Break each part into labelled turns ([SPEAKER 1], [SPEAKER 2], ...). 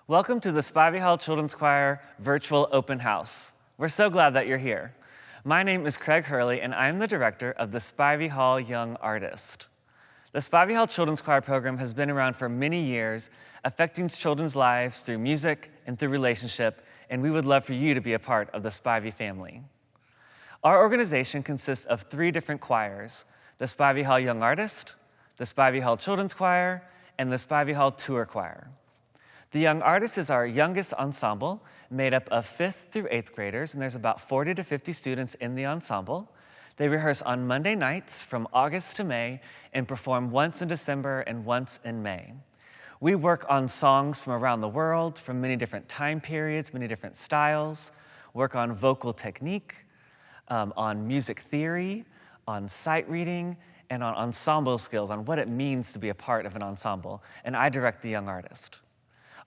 [SPEAKER 1] Welcome to the Spivey Hall Children's Choir Virtual Open House. We're so glad that you're here. My name is Craig Hurley, and I'm the director of the Spivey Hall Young Artist. The Spivey Hall Children's Choir program has been around for many years, affecting children's lives through music and through relationship, and we would love for you to be a part of the Spivey family. Our organization consists of 3 different choirs: the Spivey Hall Young Artist, the Spivey Hall Children's Choir, and the Spivey Hall Tour Choir. The Young Artist is our youngest ensemble, made up of 5th through 8th graders, and there's about 40 to 50 students in the ensemble. They rehearse on Monday nights from August to May and perform once in December and once in May. We work on songs from around the world, from many different time periods, many different styles, work on vocal technique, on music theory, on sight reading, and on ensemble skills, on what it means to be a part of an ensemble, and I direct the Young Artist.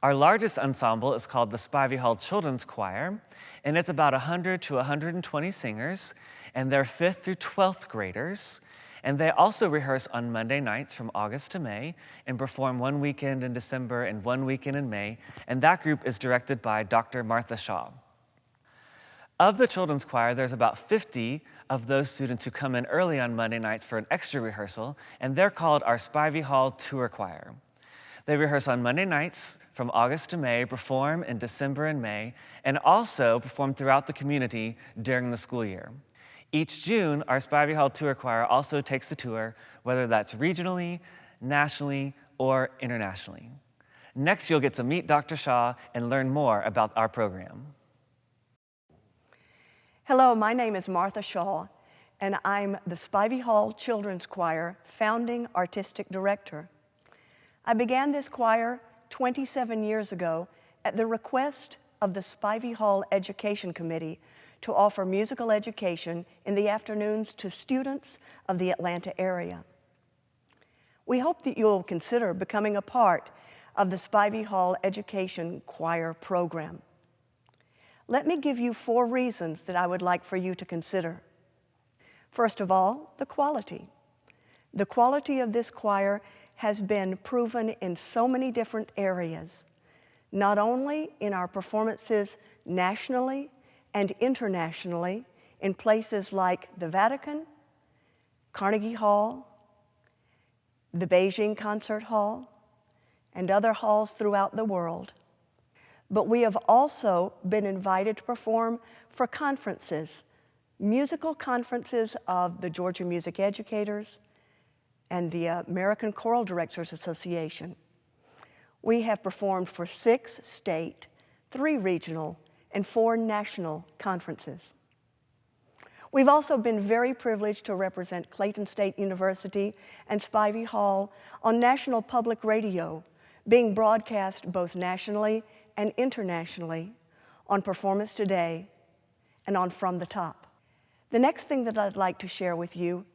[SPEAKER 1] Our largest ensemble is called the Spivey Hall Children's Choir, and it's about 100 to 120 singers, and they're 5th through 12th graders, and they also rehearse on Monday nights from August to May and perform one weekend in December and one weekend in May, and that group is directed by Dr. Martha Shaw. Of the children's choir, there's about 50 of those students who come in early on Monday nights for an extra rehearsal, and they're called our Spivey Hall Tour Choir. They rehearse on Monday nights from August to May, perform in December and May, and also perform throughout the community during the school year. Each June, our Spivey Hall Tour Choir also takes a tour, whether that's regionally, nationally, or internationally. Next, you'll get to meet Dr. Shaw and learn more about our program.
[SPEAKER 2] Hello, my name is Martha Shaw, and I'm the Spivey Hall Children's Choir founding artistic director. I began this choir 27 years ago at the request of the Spivey Hall Education Committee to offer musical education in the afternoons to students of the Atlanta area. We hope that you'll consider becoming a part of the Spivey Hall Education Choir program. Let me give you 4 reasons that I would like for you to consider. First of all, the quality. The quality of this choir has been proven in so many different areas, not only in our performances nationally and internationally in places like the Vatican, Carnegie Hall, the Beijing Concert Hall, and other halls throughout the world. But we have also been invited to perform for conferences, musical conferences of the Georgia Music Educators and the American Choral Directors Association. We have performed for 6 state, 3 regional, and 4 national conferences. We've also been very privileged to represent Clayton State University and Spivey Hall on National Public Radio, being broadcast both nationally and internationally on Performance Today and on From the Top. The next thing that I'd like to share with you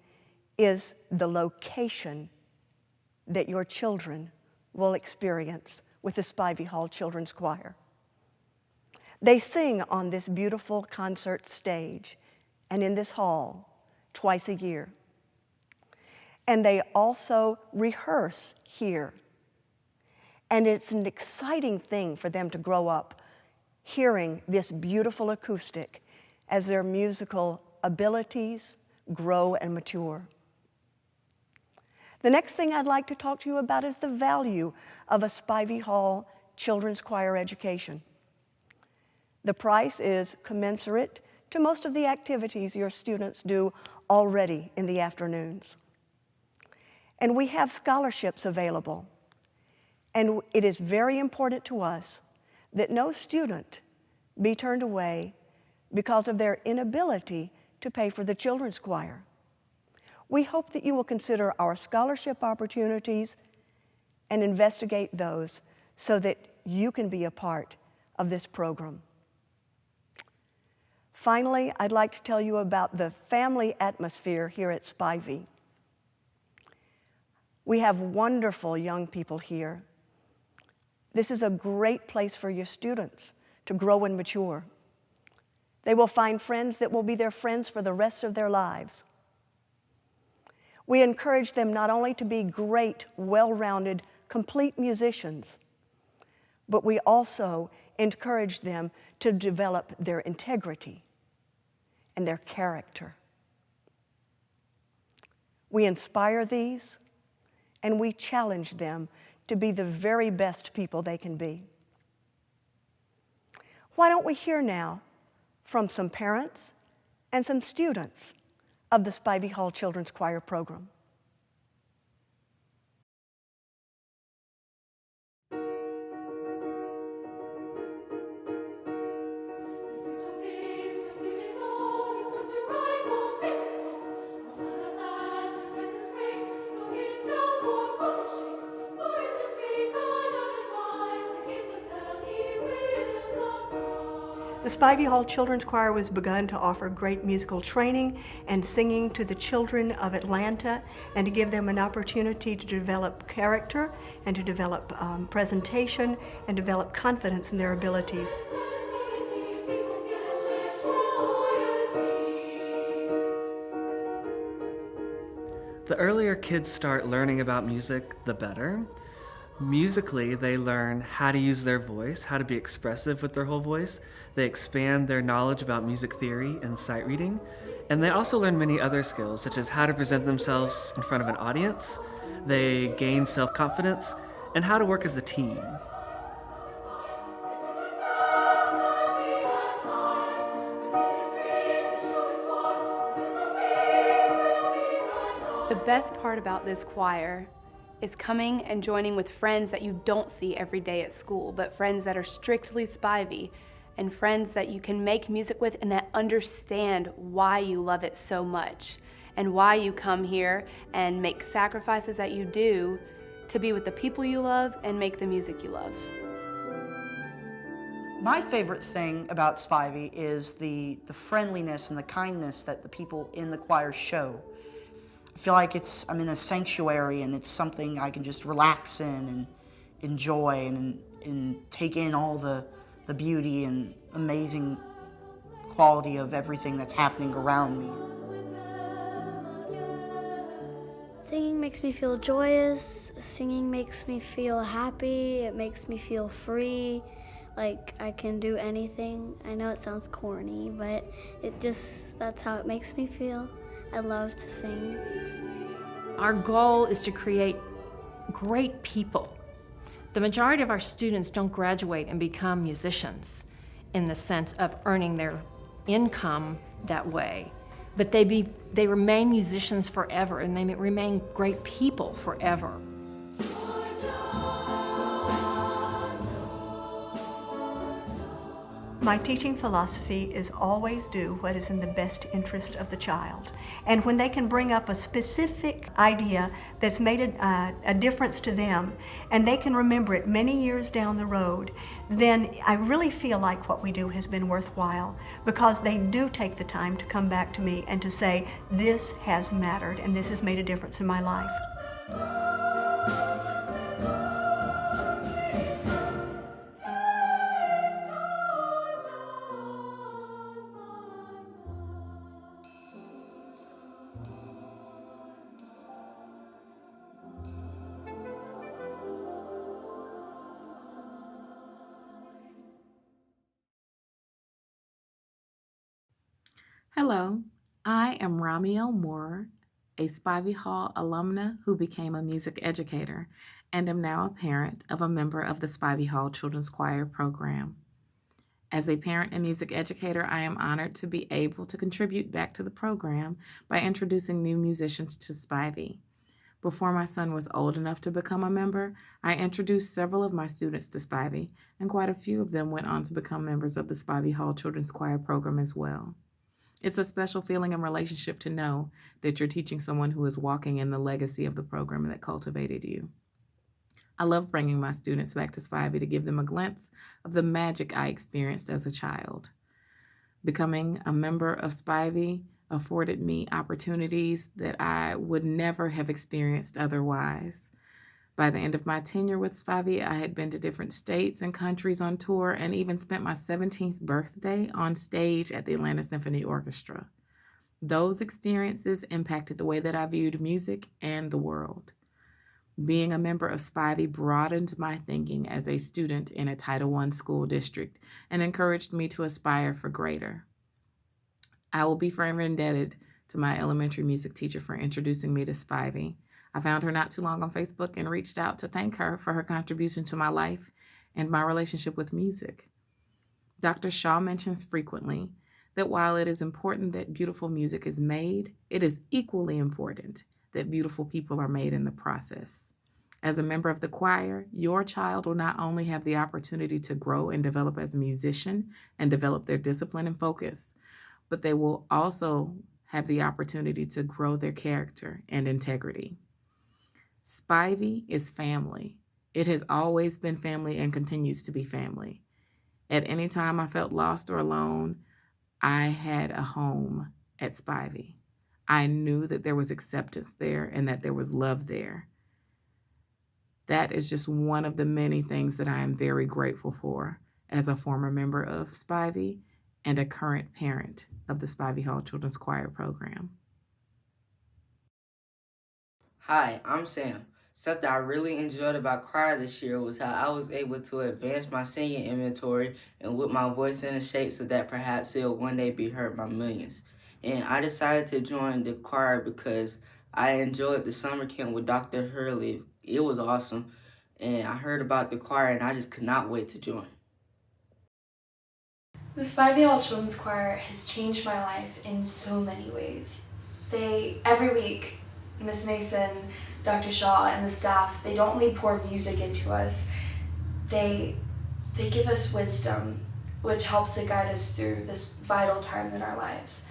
[SPEAKER 2] is the location that your children will experience with the Spivey Hall Children's Choir. They sing on this beautiful concert stage and in this hall twice a year. And they also rehearse here. And it's an exciting thing for them to grow up hearing this beautiful acoustic as their musical abilities grow and mature. The next thing I'd like to talk to you about is the value of a Spivey Hall Children's Choir education. The price is commensurate to most of the activities your students do already in the afternoons. And we have scholarships available. And it is very important to us that no student be turned away because of their inability to pay for the children's choir. We hope that you will consider our scholarship opportunities and investigate those so that you can be a part of this program. Finally, I'd like to tell you about the family atmosphere here at Spivey. We have wonderful young people here. This is a great place for your students to grow and mature. They will find friends that will be their friends for the rest of their lives. We encourage them not only to be great, well-rounded, complete musicians, but we also encourage them to develop their integrity and their character. We inspire these, and we challenge them to be the very best people they can be. Why don't we hear now from some parents and some students of the Spivey Hall Children's Choir program? The Spivey Hall Children's Choir was begun to offer great musical training and singing to the children of Atlanta and to give them an opportunity to develop character and to develop presentation and develop confidence in their abilities.
[SPEAKER 1] The earlier kids start learning about music, the better. Musically, they learn how to use their voice, how to be expressive with their whole voice. They expand their knowledge about music theory and sight reading. And they also learn many other skills, such as how to present themselves in front of an audience. They gain self-confidence and how to work as a team.
[SPEAKER 3] The best part about this choir is coming and joining with friends that you don't see every day at school, but friends that are strictly Spivey, and friends that you can make music with and that understand why you love it so much and why you come here and make sacrifices that you do to be with the people you love and make the music you love.
[SPEAKER 4] My favorite thing about Spivey is the friendliness and the kindness that the people in the choir show. I feel like I'm in a sanctuary and it's something I can just relax in and enjoy and take in all the beauty and amazing quality of everything that's happening around me.
[SPEAKER 5] Singing makes me feel joyous. Singing makes me feel happy. It makes me feel free. Like I can do anything. I know it sounds corny, but that's how it makes me feel. I love to sing.
[SPEAKER 6] Our goal is to create great people. The majority of our students don't graduate and become musicians in the sense of earning their income that way, but they remain musicians forever, and they remain great people forever.
[SPEAKER 2] My teaching philosophy is always do what is in the best interest of the child. And when they can bring up a specific idea that's made a difference to them, and they can remember it many years down the road, then I really feel like what we do has been worthwhile, because they do take the time to come back to me and to say, this has mattered and this has made a difference in my life.
[SPEAKER 7] Hello, I am Ramiel Moore, a Spivey Hall alumna who became a music educator and am now a parent of a member of the Spivey Hall Children's Choir program. As a parent and music educator, I am honored to be able to contribute back to the program by introducing new musicians to Spivey. Before my son was old enough to become a member, I introduced several of my students to Spivey, and quite a few of them went on to become members of the Spivey Hall Children's Choir program as well. It's a special feeling and relationship to know that you're teaching someone who is walking in the legacy of the program that cultivated you. I love bringing my students back to Spivey to give them a glimpse of the magic I experienced as a child. Becoming a member of Spivey afforded me opportunities that I would never have experienced otherwise. By the end of my tenure with Spivey, I had been to different states and countries on tour and even spent my 17th birthday on stage at the Atlanta Symphony Orchestra. Those experiences impacted the way that I viewed music and the world. Being a member of Spivey broadened my thinking as a student in a Title I school district and encouraged me to aspire for greater. I will be forever indebted to my elementary music teacher for introducing me to Spivey. I found her not too long on Facebook and reached out to thank her for her contribution to my life and my relationship with music. Dr. Shaw mentions frequently that while it is important that beautiful music is made, it is equally important that beautiful people are made in the process. As a member of the choir, your child will not only have the opportunity to grow and develop as a musician and develop their discipline and focus, but they will also have the opportunity to grow their character and integrity. Spivey is family. It has always been family and continues to be family. At any time I felt lost or alone, I had a home at Spivey. I knew that there was acceptance there and that there was love there. That is just one of the many things that I am very grateful for as a former member of Spivey and a current parent of the Spivey Hall Children's Choir program.
[SPEAKER 8] Hi, I'm Sam. Something I really enjoyed about choir this year was how I was able to advance my singing inventory and whip my voice in a shape so that perhaps it'll one day be heard by millions. And I decided to join the choir because I enjoyed the summer camp with Dr. Hurley. It was awesome. And I heard about the choir and I just could not wait to join.
[SPEAKER 3] The Spivey Hall Children's Choir has changed my life in so many ways. Every week, Miss Mason, Dr. Shaw, and the staff, they don't only pour music into us, they give us wisdom, which helps to guide us through this vital time in our lives.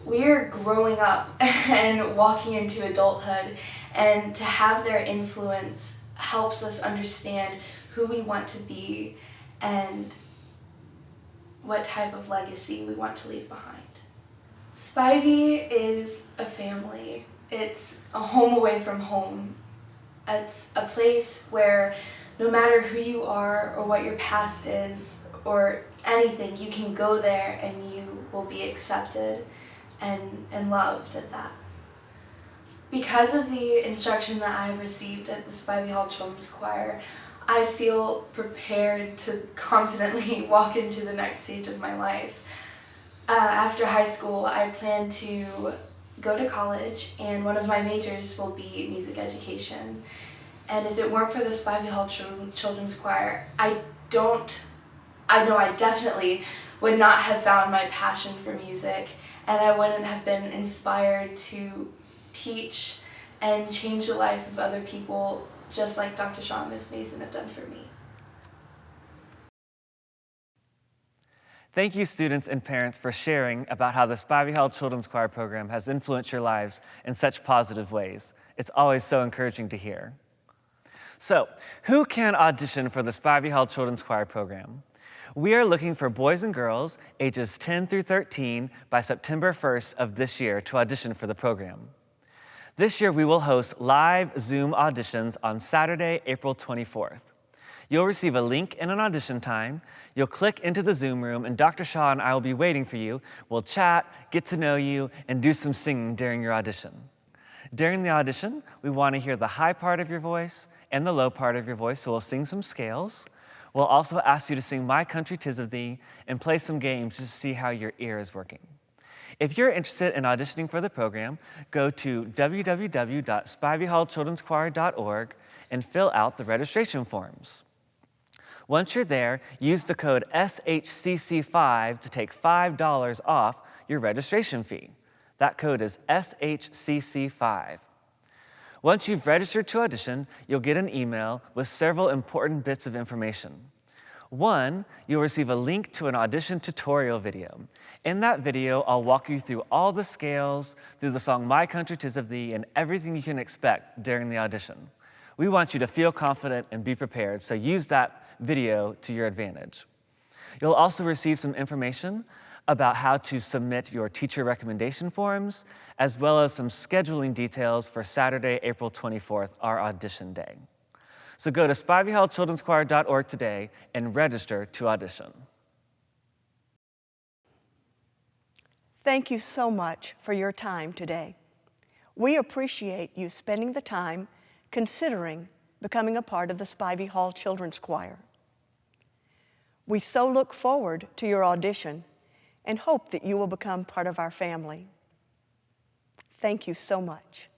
[SPEAKER 3] We're growing up and walking into adulthood, and to have their influence helps us understand who we want to be and what type of legacy we want to leave behind. Spivey is a family. It's a home away from home. It's a place where no matter who you are or what your past is or anything, you can go there and you will be accepted and loved at that. Because of the instruction that I've received at the Spivey Hall Children's Choir, I feel prepared to confidently walk into the next stage of my life. After high school, I plan to go to college, and one of my majors will be music education. And if it weren't for the Spivey Hall Children's Choir, I know I definitely would not have found my passion for music, and I wouldn't have been inspired to teach and change the life of other people just like Dr. Shaw and Ms. Mason have done for me.
[SPEAKER 1] Thank you, students and parents, for sharing about how the Spivey Hall Children's Choir program has influenced your lives in such positive ways. It's always so encouraging to hear. So, who can audition for the Spivey Hall Children's Choir program? We are looking for boys and girls ages 10 through 13 by September 1st of this year to audition for the program. This year, we will host live Zoom auditions on Saturday, April 24th. You'll receive a link and an audition time. You'll click into the Zoom room, and Dr. Shaw and I will be waiting for you. We'll chat, get to know you, and do some singing during your audition. During the audition, we want to hear the high part of your voice and the low part of your voice, so we'll sing some scales. We'll also ask you to sing My Country 'Tis of Thee and play some games just to see how your ear is working. If you're interested in auditioning for the program, go to www.spiveyhallchildrenschoir.org and fill out the registration forms. Once you're there, use the code SHCC5 to take $5 off your registration fee. That code is SHCC5. Once you've registered to audition, you'll get an email with several important bits of information. One, you'll receive a link to an audition tutorial video. In that video, I'll walk you through all the scales, through the song My Country 'Tis of Thee, and everything you can expect during the audition. We want you to feel confident and be prepared, so use that video to your advantage. You'll also receive some information about how to submit your teacher recommendation forms, as well as some scheduling details for Saturday, April 24th, our audition day. So go to spiveyhallchildrenschoir.org today and register to audition.
[SPEAKER 2] Thank you so much for your time today. We appreciate you spending the time considering becoming a part of the Spivey Hall Children's Choir. We so look forward to your audition and hope that you will become part of our family. Thank you so much.